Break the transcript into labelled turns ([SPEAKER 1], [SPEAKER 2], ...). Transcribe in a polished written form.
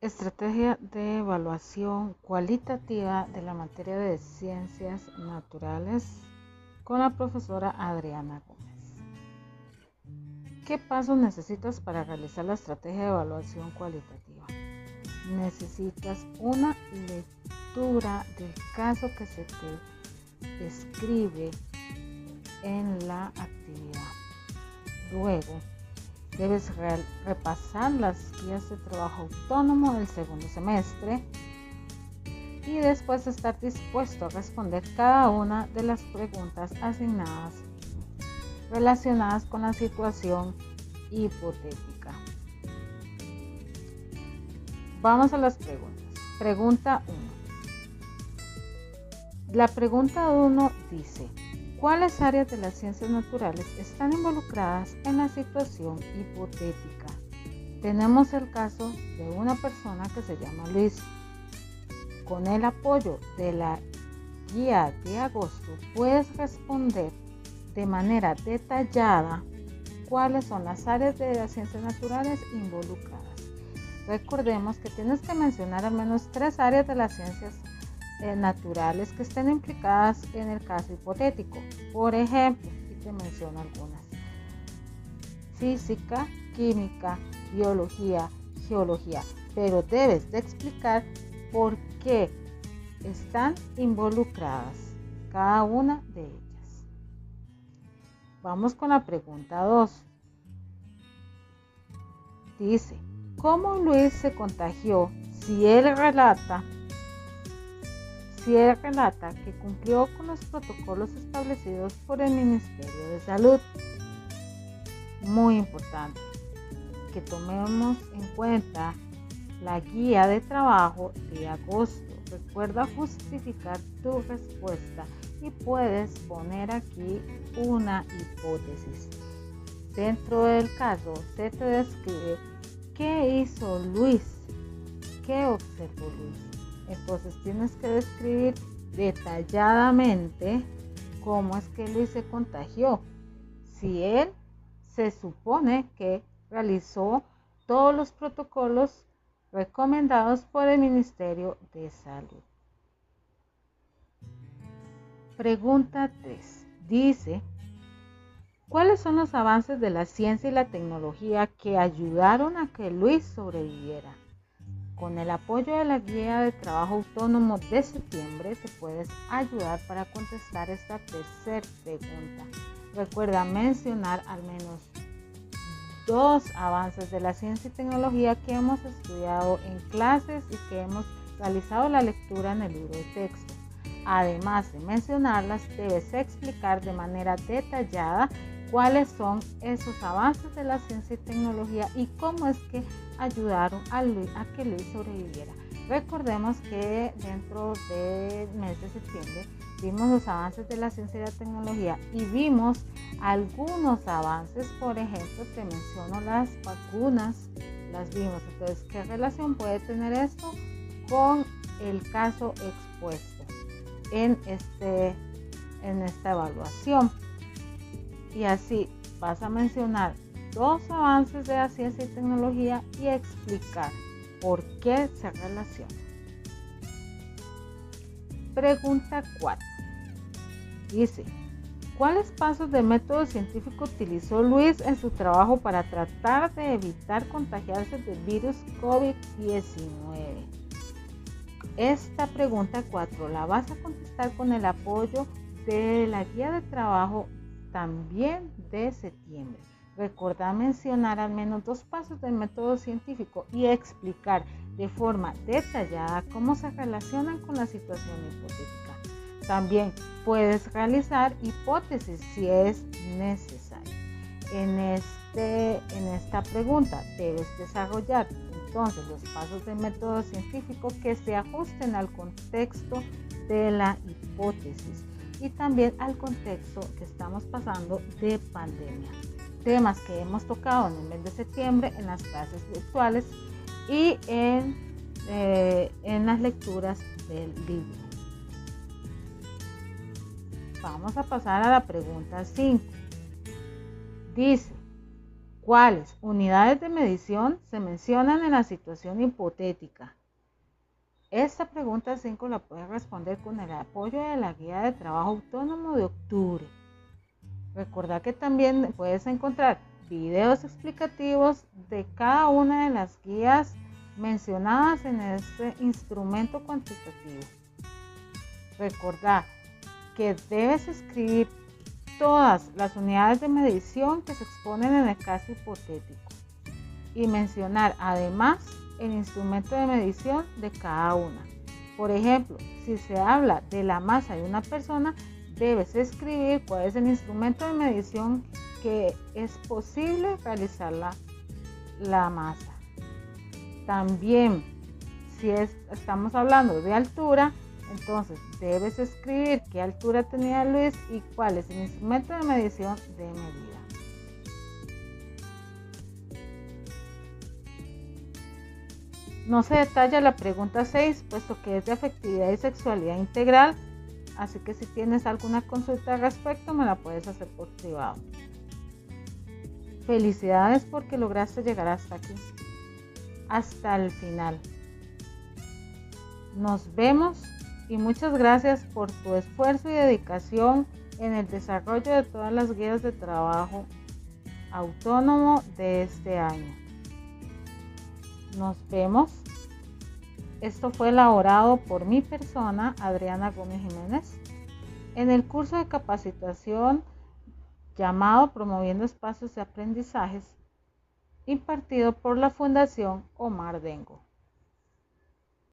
[SPEAKER 1] Estrategia de evaluación cualitativa de la materia de ciencias naturales con la profesora Adriana Gómez. ¿Qué pasos necesitas para realizar la estrategia de evaluación cualitativa? Necesitas una lectura del caso que se te describe en la actividad. Luego, debes repasar las guías de trabajo autónomo del segundo semestre y después estar dispuesto a responder cada una de las preguntas asignadas relacionadas con la situación hipotética. Vamos a las preguntas. Pregunta 1. La pregunta 1 dice: ¿cuáles áreas de las ciencias naturales están involucradas en la situación hipotética? Tenemos el caso de una persona que se llama Luis. Con el apoyo de la guía de agosto puedes responder de manera detallada cuáles son las áreas de las ciencias naturales involucradas. Recordemos que tienes que mencionar al menos 3 áreas de las ciencias naturales que estén implicadas en el caso hipotético. Por ejemplo, y te menciono algunas: física, química, biología, geología, pero debes de explicar por qué están involucradas cada una de ellas. Vamos con la pregunta 2. Dice: ¿cómo Luis se contagió si él relata que cumplió con los protocolos establecidos por el Ministerio de Salud? Muy importante que tomemos en cuenta la guía de trabajo de agosto. Recuerda justificar tu respuesta y puedes poner aquí una hipótesis. Dentro del caso se te describe qué hizo Luis, qué observó Luis. Entonces tienes que describir detalladamente cómo es que Luis se contagió. Si él se supone que realizó todos los protocolos recomendados por el Ministerio de Salud. Pregunta 3. Dice: ¿cuáles son los avances de la ciencia y la tecnología que ayudaron a que Luis sobreviviera? Con el apoyo de la guía de trabajo autónomo de septiembre te puedes ayudar para contestar esta tercera pregunta. Recuerda mencionar al menos 2 avances de la ciencia y tecnología que hemos estudiado en clases y que hemos realizado la lectura en el libro de texto. Además de mencionarlas, debes explicar de manera detallada cuáles son esos avances de la ciencia y tecnología y cómo es que ayudaron a que Luis sobreviviera. Recordemos que dentro del mes de septiembre vimos los avances de la ciencia y la tecnología y vimos algunos avances. Por ejemplo, te menciono las vacunas, las vimos. Entonces, ¿qué relación puede tener esto con el caso expuesto en esta evaluación? Y así vas a mencionar 2 avances de la ciencia y tecnología y explicar por qué se relaciona. Pregunta 4. Dice: ¿cuáles pasos de método científico utilizó Luis en su trabajo para tratar de evitar contagiarse del virus COVID-19? Esta pregunta 4 la vas a contestar con el apoyo de la guía de trabajo también de septiembre. Recuerda mencionar al menos 2 pasos del método científico y explicar de forma detallada cómo se relacionan con la situación hipotética. También puedes realizar hipótesis si es necesario. En esta pregunta debes desarrollar entonces los pasos del método científico que se ajusten al contexto de la hipótesis y también al contexto que estamos pasando de pandemia. Temas que hemos tocado en el mes de septiembre en las clases virtuales y en las lecturas del libro. Vamos a pasar a la pregunta 5. Dice: ¿Cuáles unidades de medición se mencionan en la situación hipotética? Esta pregunta 5 la puedes responder con el apoyo de la guía de trabajo autónomo de octubre. Recordá que también puedes encontrar videos explicativos de cada una de las guías mencionadas en este instrumento cuantitativo. Recordá que debes escribir todas las unidades de medición que se exponen en el caso hipotético y mencionar además el instrumento de medición de cada una. Por ejemplo, si se habla de la masa de una persona, debes escribir cuál es el instrumento de medición que es posible realizar la masa. También, si estamos hablando de altura, entonces debes escribir qué altura tenía Luis y cuál es el instrumento de medición de medida. No se detalla la pregunta 6, puesto que es de afectividad y sexualidad integral, así que si tienes alguna consulta al respecto me la puedes hacer por privado. Felicidades porque lograste llegar hasta aquí, hasta el final. Nos vemos y muchas gracias por tu esfuerzo y dedicación en el desarrollo de todas las guías de trabajo autónomo de este año. Nos vemos. Esto fue elaborado por mi persona, Adriana Gómez Jiménez, en el curso de capacitación llamado Promoviendo Espacios de Aprendizajes, impartido por la Fundación Omar Dengo.